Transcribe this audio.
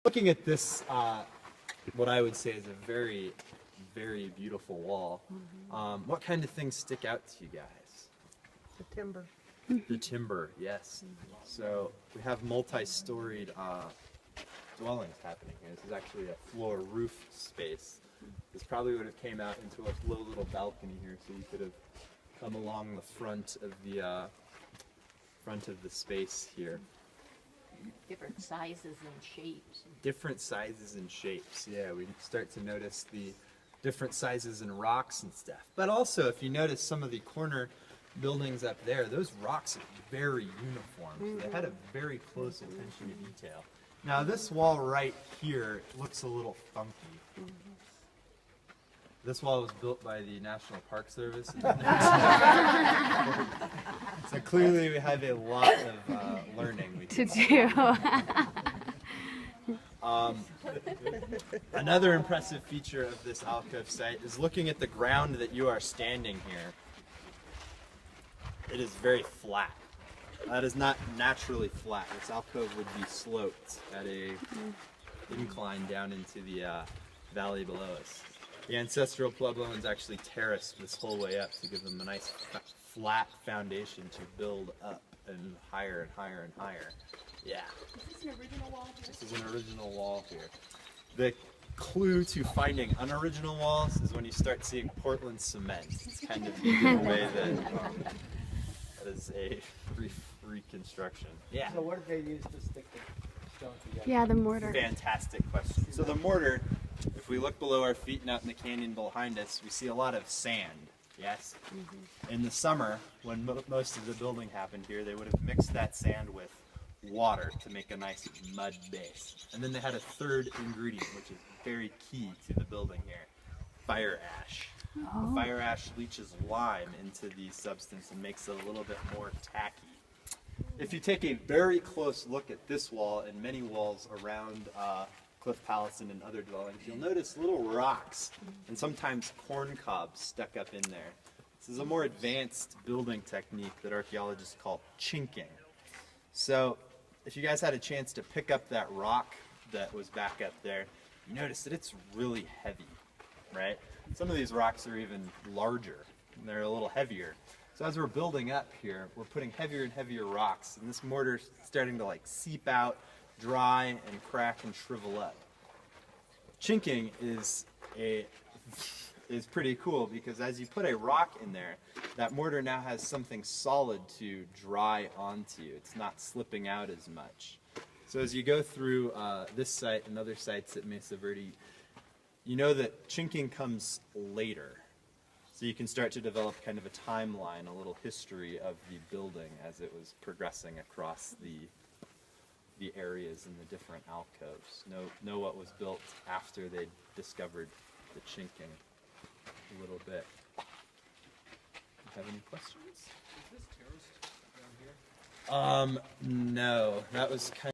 Looking at this, what I would say is a very, very beautiful wall. What kind of things stick out to you guys? The timber. The timber, yes. So we have multi-storied dwellings happening here. This is actually a floor roof space. This probably would have came out into a low little balcony here, so you could have come along the front of the space here. Different sizes and shapes. Different sizes and shapes. Yeah, we start to notice the different sizes and rocks and stuff. But also, if you notice some of the corner buildings up there, those rocks are very uniform. So they had a very close attention to detail. Now this wall right here looks a little funky. This wall was built by the National Park Service. So clearly we have a lot of learning we To can do. Another impressive feature of this alcove site is looking at the ground that you are standing here. It is very flat. That is not naturally flat. This alcove would be sloped at a incline down into the valley below us. The ancestral Puebloans actually terraced this whole way up to give them a nice flat foundation to build up and higher and higher and higher. Yeah. Is this an original wall? This is an original wall here. The clue to finding unoriginal walls is when you start seeing Portland cement. It's kind of the way that that is a reconstruction. Yeah. So what did they use to stick the stone together? Yeah, the mortar. Fantastic question. So the mortar, if we look below our feet and out in the canyon behind us, we see a lot of sand. Yes? In the summer, when most of the building happened here, they would have mixed that sand with water to make a nice mud base. And then they had a third ingredient, which is very key to the building here, fire ash. The fire ash leaches lime into the substance and makes it a little bit more tacky. If you take a very close look at this wall and many walls around Cliff Palace and other dwellings, you'll notice little rocks and sometimes corn cobs stuck up in there. This is a more advanced building technique that archaeologists call chinking. So if you guys had a chance to pick up that rock that was back up there, you notice that it's really heavy, right? Some of these rocks are even larger and they're a little heavier. So as we're building up here, we're putting heavier and heavier rocks, and this mortar's starting to like seep out, dry, and crack and shrivel up. Chinking is pretty cool because as you put a rock in there, that mortar now has something solid to dry onto. It's not slipping out as much. So as you go through this site and other sites at Mesa Verde, you know that chinking comes later. So you can start to develop kind of a timeline, a little history of the building as it was progressing across the areas in the different alcoves. Know what was built after they discovered the chinking a little bit. Have any questions? Is this terraced down here? No, that was kind